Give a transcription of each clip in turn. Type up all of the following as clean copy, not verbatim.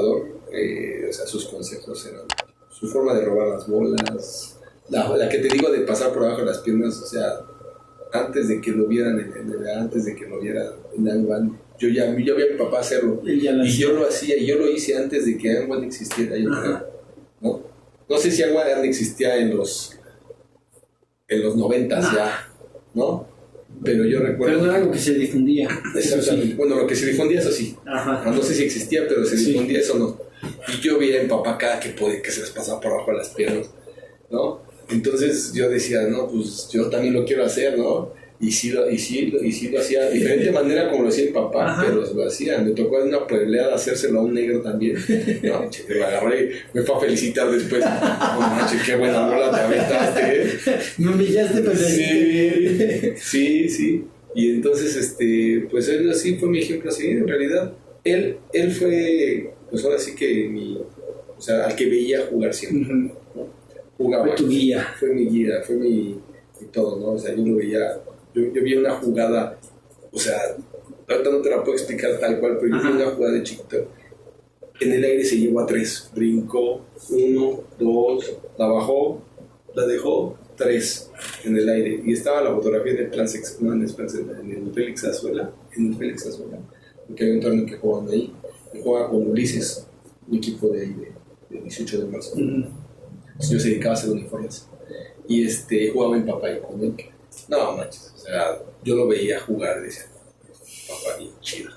jugador, o sea, sus consejos eran su forma de robar las bolas, la que te digo de pasar por abajo de las piernas, o sea, antes de que lo vieran antes de que lo vieran en Angwan, yo vi a mi papá hacerlo, y yo lo hacía, y yo lo hice antes de que Angwan existiera, yo creo, ¿no? No sé si Angwan existía en los 90s ya, ¿no? Pero yo recuerdo... Pero no era algo que se difundía. Exactamente. Sí. Bueno, lo que se difundía, eso sí. Ajá. No sé si existía, pero se difundía, eso no. Y yo veía a mi papá cada que se les pasaba por abajo de las piernas, ¿no? Entonces yo decía, no, pues yo también lo quiero hacer, ¿no? Y sí lo hacía de diferente manera como lo hacía mi papá, ajá, pero lo hacía. Me tocó en una puebleada hacérselo a un negro también. No, che, lo agarré, me fue a felicitar después. No manches, qué buena bola te aventaste, ¿eh? Me humillaste, pero sí. Y entonces, pues él así fue mi ejemplo así, en realidad. Él fue, pues ahora sí que o sea, al que veía jugar siempre, ¿no? Jugaba. Fue tu guía. Fue mi guía, fue mi todo, ¿no? O sea, yo lo veía. Yo vi una jugada, o sea, ahorita no te la puedo explicar tal cual, pero yo vi una jugada de chiquito. En el aire se llevó a 3, brincó, 1, 2, la bajó, la dejó, 3 en el aire. Y estaba la fotografía de en el Félix Azuela, porque había un torneo que jugaban ahí. Jugaba con Ulises, un equipo de ahí, de 18 de marzo. Entonces yo se dedicaba a hacer uniformes. Y jugaba mi papá y con él. No manches, o sea, yo lo veía jugar y decía, papá bien chido.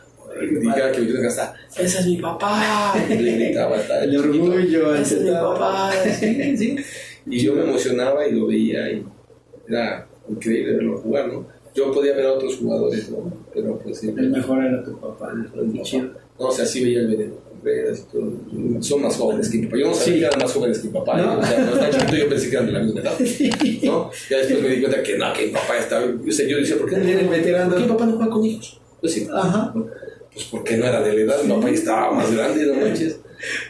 Y cada que me quiero gastar, ¡ese es mi papá! Y le gritaba, el orgullo, ¡ese es mi papá! Sí. Y yo me emocionaba y lo veía y era increíble verlo jugar, ¿no? Yo podía ver a otros jugadores, ¿no? Pero pues sí. El mejor era tu papá, el chido. No, o sea, sí veía el veneno. Son más jóvenes que mi papá. Yo no sabía que eran más jóvenes que mi papá. ¿No? O sea, cuando estaba chiquito yo pensé que eran de la misma edad, ¿no? Ya después me di cuenta que mi papá estaba... Yo decía, ¿por qué mi papá no juega con hijos? Yo decía, pues porque no era de la edad, mi papá ya estaba más grande, no manches.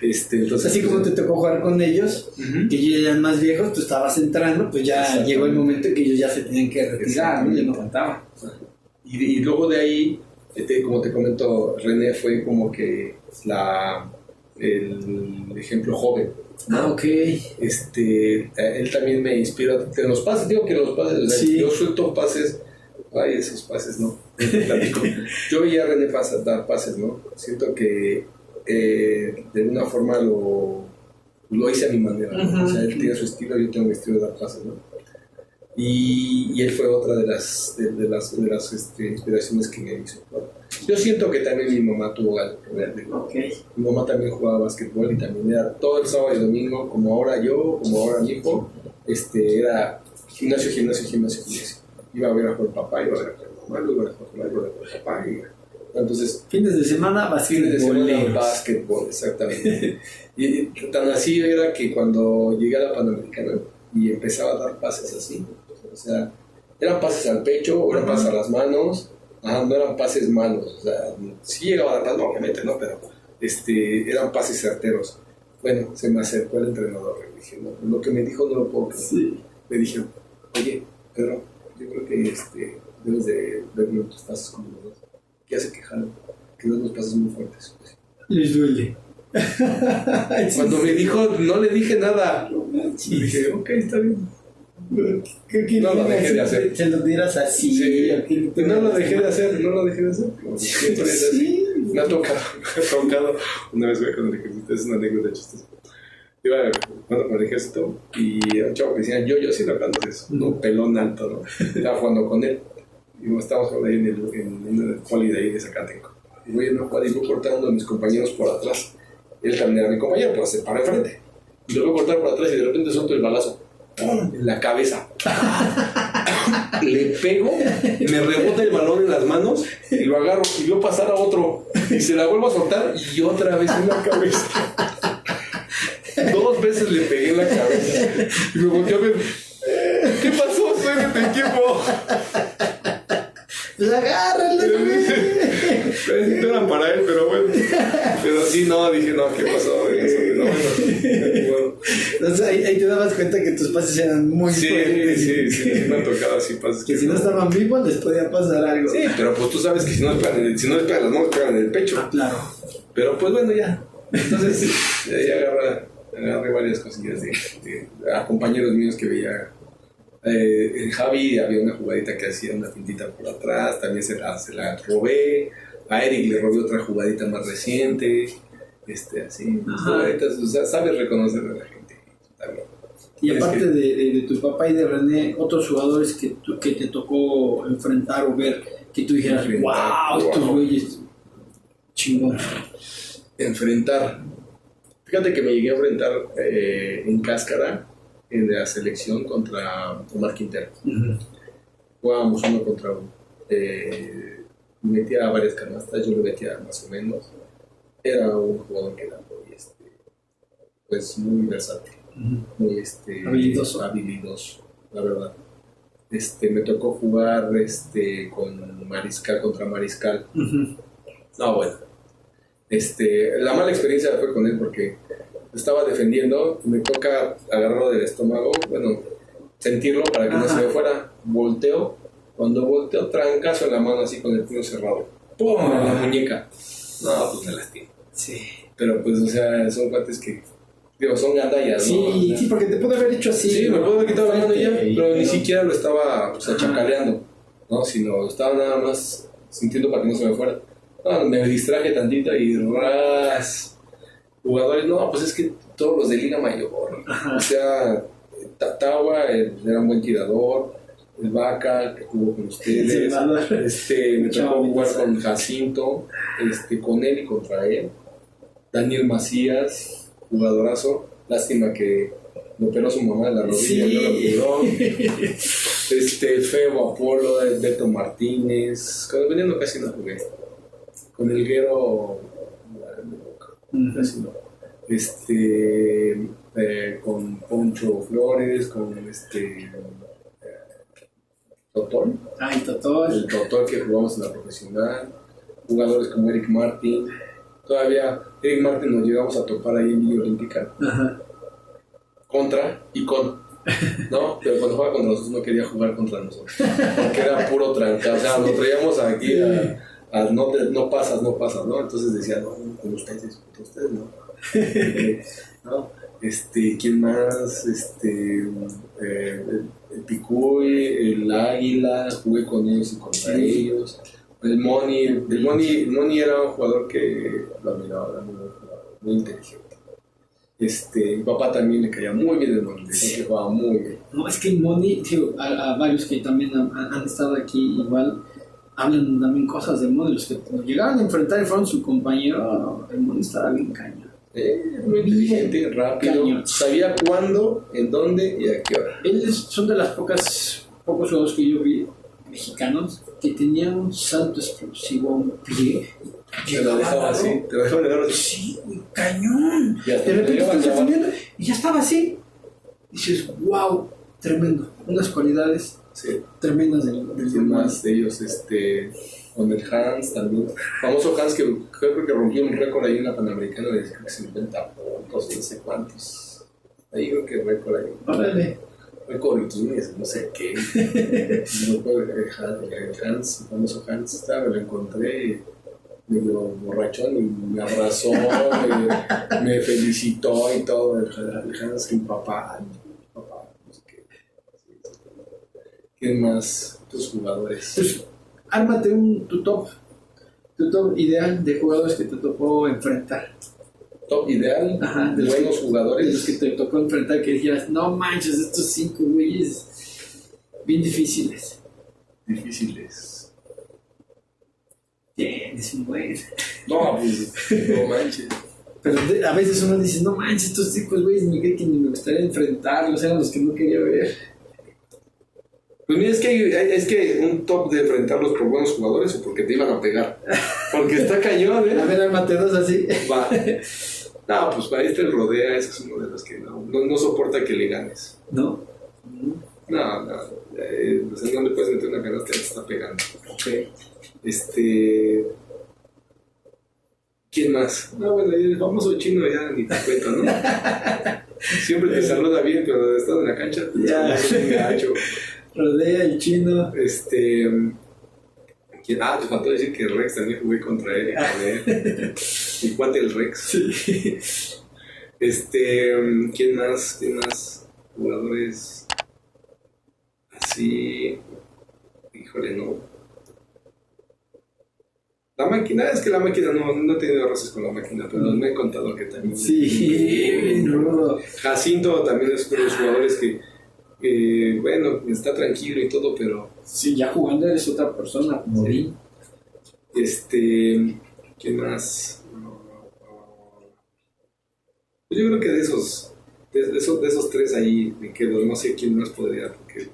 Entonces, así como te tocó jugar con ellos, que ellos ya eran más viejos, tú estabas entrando, pues ya llegó el momento que ellos ya se tenían que retirar, ¿no? Ya no aguantaban. Y luego de ahí, como te comento, René fue como que el ejemplo joven, ¿no? Ok. Él también me inspiró en los pases, digo que los pases, sí. Yo suelto pases, esos pases no, yo veía a René dar pases, ¿no? Siento que de alguna forma lo hice a mi manera, ¿no? O sea, él tiene su estilo, yo tengo mi estilo de dar pases, ¿no? Y él fue otra de las inspiraciones que me hizo, ¿no? Yo siento que también mi mamá tuvo algo que ver, ¿no? Okay. Mi mamá también jugaba básquetbol y también era todo el sábado y domingo, como ahora yo, como ahora mi hijo, era gimnasio. Iba a ver a jugar papá, iba a ver a jugar mamá, iba a ver a jugar papá. Entonces, fines de semana, básquetbol, exactamente. Y tan así era que cuando llegué a la Panamericana y empezaba a dar pases así, o sea, eran pases al pecho, eran pases a las manos, no eran pases malos, o sea, sí llegaba a dar pases, obviamente, ¿no? Pero eran pases certeros. Bueno, se me acercó el entrenador y dije, no, lo que me dijo no lo puedo creer. Sí. Me dijeron, oye, Pedro, yo creo que debes de ver tus pases como los dos. ¿Qué hace quejar? Que no los pases muy fuertes. Les duele. Cuando me dijo, no le dije nada. Y dije, ok, está bien. No lo dejé de hacer. Se lo dieras así. Sí. No lo dejé de hacer. Siempre es así. Me ha tocado una vez con el ejército, es una anécdota chistosa. Iba jugando con el ejército y un chavo que decía, yo sí lo canto eso, un pelón alto, ¿no? Estaba jugando con él y estábamos ahí en el poli de ahí de Zacatenco. Y voy en una jugada y voy cortando a mis compañeros por atrás. Él también era mi compañero, pero se para enfrente. Y lo voy a cortar por atrás y de repente suelto el balazo en la cabeza. Le pego, me rebota el balón en las manos y lo agarro y veo pasar a otro y se la vuelvo a soltar y otra vez en la cabeza. 2 veces le pegué en la cabeza y me volteé a ver, ¿qué pasó? Soy de tu equipo. Pues agárralo. No eran para él, pero bueno. Pero sí, no, dije, no, ¿qué pasó? Bueno. Entonces ahí te dabas cuenta que tus pases eran muy fuertes. Sí, me han tocado así pases. Que si no estaban vivos les podía pasar algo. Sí, pero pues tú sabes que si no les pegan las manos, pegan en el pecho. Claro. Pero pues bueno, ya. Entonces, de ahí agarré varias cosillas a compañeros míos que veía. Javi había una jugadita que hacía una fintita por atrás, también se la robé. A Eric le robé otra jugadita más reciente. Así, jugaditas, o sea, sabes reconocer a la gente. También. Y aparte de tu papá y de René, otros jugadores que te tocó enfrentar o ver, que tú dijeras, wow, estos güeyes, chingón. Enfrentar. Fíjate que me llegué a enfrentar en Cáscara, en la selección contra Omar Quintero. Jugábamos uno contra uno. Metía varias canastas, yo le metía más o menos. Era un jugador que era muy, pues muy versátil, muy habilidoso, la verdad. Me tocó jugar con Mariscal contra Mariscal. No, bueno. La mala experiencia fue con él porque estaba defendiendo, me toca agarrarlo del estómago, bueno, sentirlo para que no se me fuera. Volteo, cuando volteo, trancazo en la mano así con el puño cerrado. ¡Pum! En la muñeca. No, pues me lastimé. Sí. Pero pues, o sea, son cuates que, digo, son gandallas, sí, ¿no? Sí, porque te puede haber hecho así. Sí, me puedo haber quitado la mano ya, pero ni siquiera lo estaba pues, achacaleando, ¿no? Sino estaba nada más sintiendo para que no se me fuera. No, me distraje tantito y ras. Jugadores, no, pues es que todos los de Liga Mayor, o sea, Tatawa era un buen tirador, el Vaca que jugó con ustedes, me tocó jugar con Jacinto, con él y contra él, Daniel Macías, jugadorazo, lástima que me operó su mamá en la rodilla, no lo operó. Febo Apolo, Beto Martínez, con el veneno casi no jugué, con el Guero casi no. Con Poncho Flores, con Totón. Ay, Totón. El Totón que jugamos en la profesional. Jugadores como Eric Martin. Todavía Eric Martin nos llegamos a topar ahí en Villa Olímpica. Contra y con. ¿No? Pero cuando jugaba contra nosotros no quería jugar contra nosotros. Porque era puro tranca. O sea, lo traíamos aquí a no pasas, no. Entonces decía, no, con ustedes no. ¿No? ¿Quién más? El Picuy, el Águila, jugué con ellos y contra ellos. El Moni era un jugador que lo admiraba, era muy inteligente. Mi papá también le caía muy bien el Moni, decía que jugaba muy bien. No, es que el Moni, digo, a varios que también han estado aquí igual, hablan también cosas del Moni, los que nos llegaron a enfrentar y fueron su compañero, el Moni estaba bien cañón. Muy inteligente, rápido, cañón. Sabía cuándo, en dónde y a qué hora. Son de las pocos juegos que yo vi mexicanos que tenían un salto explosivo, un pie. Te lo dejaba así, te lo dejaba así. Sí, cañón. De repente estás defendiendo y ya estaba así. Y dices, wow, tremendo. Unas cualidades tremendas del más de ellos, con el Hans también. Famoso Hans que creo que rompió un récord ahí en la Panamericana de 50 puntos, no sé cuántos. Ahí creo que récord ahí. Órale. Récord Guinness, no sé qué. No puedo el Hans, el famoso Hans, me lo encontré medio borrachón y me abrazó, me felicitó y todo. El Hans, que mi papá, no sé qué. ¿Quién más? Tus jugadores. Pues, ármate tu top ideal de jugadores que te tocó enfrentar. Top ideal, ajá, de buenos jugadores. De los que te tocó enfrentar, que dijeras, no manches, estos 5 güeyes bien difíciles. Bien, es un buen. No, pues, no manches. Pero a veces uno dice, no manches, estos 5 güeyes ni me gustaría enfrentarlos, eran los que no quería ver. Pues mira, es que un top de enfrentarlos por buenos jugadores o porque te iban a pegar. Porque está cañón, ¿eh? A ver, ármate dos así. Va. No, pues para el rodea, ese es uno de los que no soporta que le ganes. ¿No? No. Pues no le puedes meter una canasta que te está pegando. Ok. ¿Quién más? No, bueno, el famoso chino ya ni te cuento, ¿no? Siempre te saluda bien, pero estás en la cancha, ya. Es un gacho. Rodea el chino. Te faltó decir que Rex también jugué contra él. Mi cuate el Rex. Sí. ¿Quién más? Jugadores así. Híjole, no. La máquina, es que la máquina no he tenido roces con la máquina, pero me he contado que también. Sí, no. Jacinto también es uno de los jugadores que, bueno, está tranquilo y todo, pero. Sí, ya jugando eres otra persona. Sí. ¿Quién más? Pues yo creo que de esos tres ahí me quedo, no sé quién más podría, porque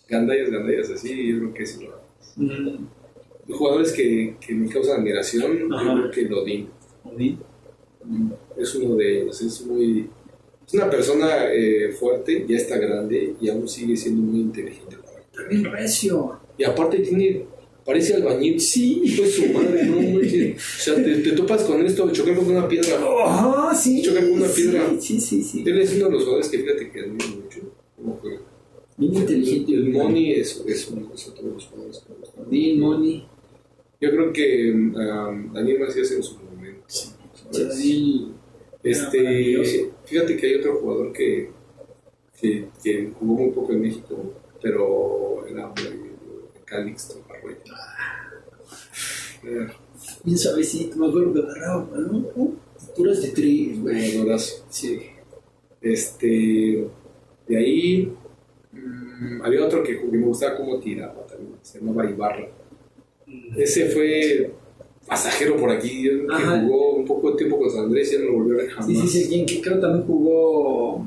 gandallas así, yo creo que eso lo. Jugadores que me causan admiración, yo creo que Odín. Es uno de ellos, es una persona fuerte, ya está grande y aún sigue siendo muy inteligente. También recio. Y aparte parece albañil. Sí, pues su madre, no, güey. O sea, te topas con esto, chocar con una piedra. Sí. Chocar con una piedra. Sí. Él es uno de los jugadores que fíjate que admiro mucho. ¿Cómo juega? Bien inteligente. El Moni es uno de los jugadores que me gustan. Bien, Moni. Yo creo que Daniel Macías en su momento. Sí, Daniel. Fíjate que hay otro jugador que jugó muy poco en México, pero era Calixto Arroyo. Bien suavecito, me acuerdo que agarraba, ¿no? Puras de tri, güey. Jugadorazo. Sí. De ahí había otro que me gustaba cómo tiraba también, se llamaba Ibarra. Ese fue pasajero por aquí, que jugó un poco de tiempo con San Andrés y ya no lo volvió a ver jamás. Sí, que creo también jugó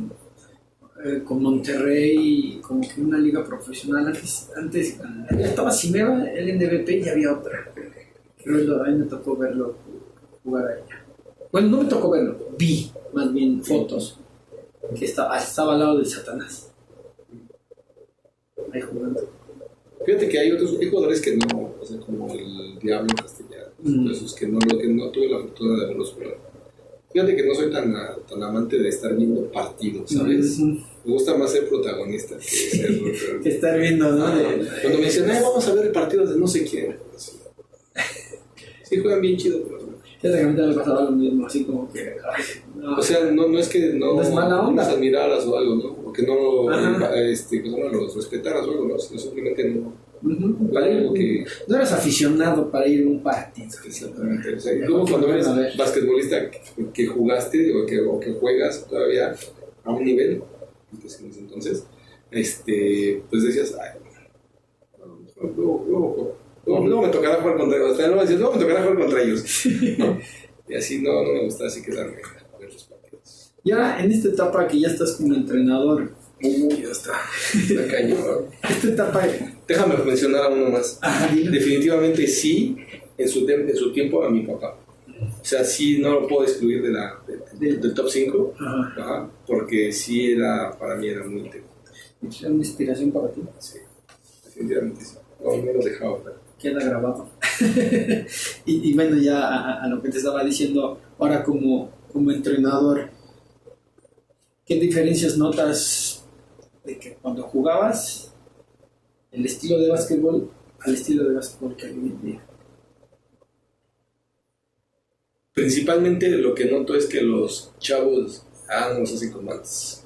con Monterrey, como que una liga profesional. Antes estaba Cimeva, el NBP, y había otra. Creo a mí me tocó verlo jugar allá. Bueno, no me tocó verlo, vi más bien fotos, que estaba al lado del Satanás. Ahí jugando. Fíjate que hay jugadores que no, o sea, como el Diablo Castellano, esos que no tuve la fortuna de verlos jugar. Fíjate que no soy tan amante de estar viendo partidos, ¿sabes? Me gusta más ser protagonista que ser... que estar viendo, ¿no? Cuando me dicen, vamos a ver el partido de no sé quién. Sí, juegan bien chido, pero... Fíjate que a mí también me pasaba lo mismo, así como que... No. O sea, no es que no es mala onda. los admiraras o algo, ¿no? O que no los respetaras o algo, ¿no? Simplemente no... Algo que... No eres aficionado para ir a un partido. Exactamente. O sea, luego cuando eres basquetbolista que jugaste o que juegas todavía a un nivel, entonces, pues decías, luego me tocará jugar contra ellos. Luego me tocará jugar contra ellos, ¿no? Y así no me gusta así quedarme a ver los partidos. Y ahora, en esta etapa que ya estás como entrenador, ya está cañón, ¿no? Esta etapa... Déjame mencionar a uno más. Dime. Definitivamente sí, en su tiempo a mi papá. O sea, sí no lo puedo excluir del top 5, porque sí para mí era muy interesante. ¿Es una inspiración para ti? Sí, definitivamente sí. No lo dejaba. Queda grabado. y bueno, ya a lo que te estaba diciendo, ahora como entrenador, ¿qué diferencias notas de que cuando jugabas el estilo de básquetbol al estilo de básquetbol que hay hoy en día? Principalmente lo que noto es que los chavos no los hacen como antes.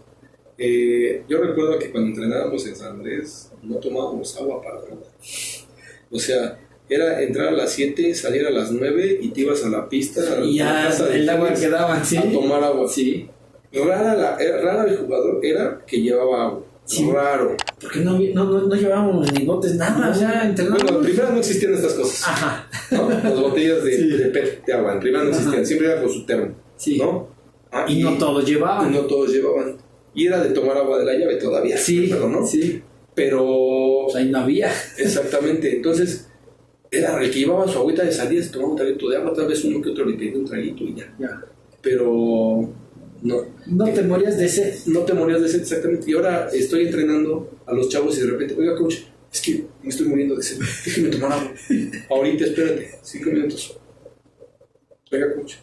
Yo recuerdo que cuando entrenábamos en San Andrés no tomábamos agua para nada. O sea, era entrar a las 7, salir a las 9 y te ibas a la pista y ya el agua quedaba, ¿sí? A tomar agua. Sí. Rara el jugador era que llevaba agua. Sí. Raro. Porque no llevábamos ni botes, nada. O sea, entrenábamos. Bueno, primero no existían estas cosas. Ajá. ¿No? Las botellas de PET de agua. En primero no existían. Siempre era con su termo. Sí. ¿No? Y no todos llevaban. Y era de tomar agua de la llave todavía. Sí. Pero, ¿no? Sí. Pero... O sea, ahí no había. Exactamente. Entonces, era el que llevaba su agüita de salida, se tomaba un traguito de agua, tal vez uno que otro le pedía un traguito y ya. Pero... No te morías de sed. No te morías de sed, exactamente. Y ahora estoy entrenando a los chavos y de repente, oiga, coach, es que me estoy muriendo de sed, déjeme tomar agua. Ahorita, espérate, 5 minutos. Oiga, coach.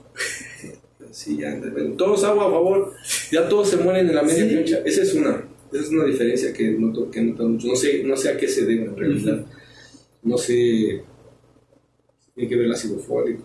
Sí, ya, todos agua, a favor. Ya todos se mueren en la media cancha. Esa es una diferencia que noto mucho. No sé a qué se debe en realidad. No sé. Hay que ver el ácido fólico.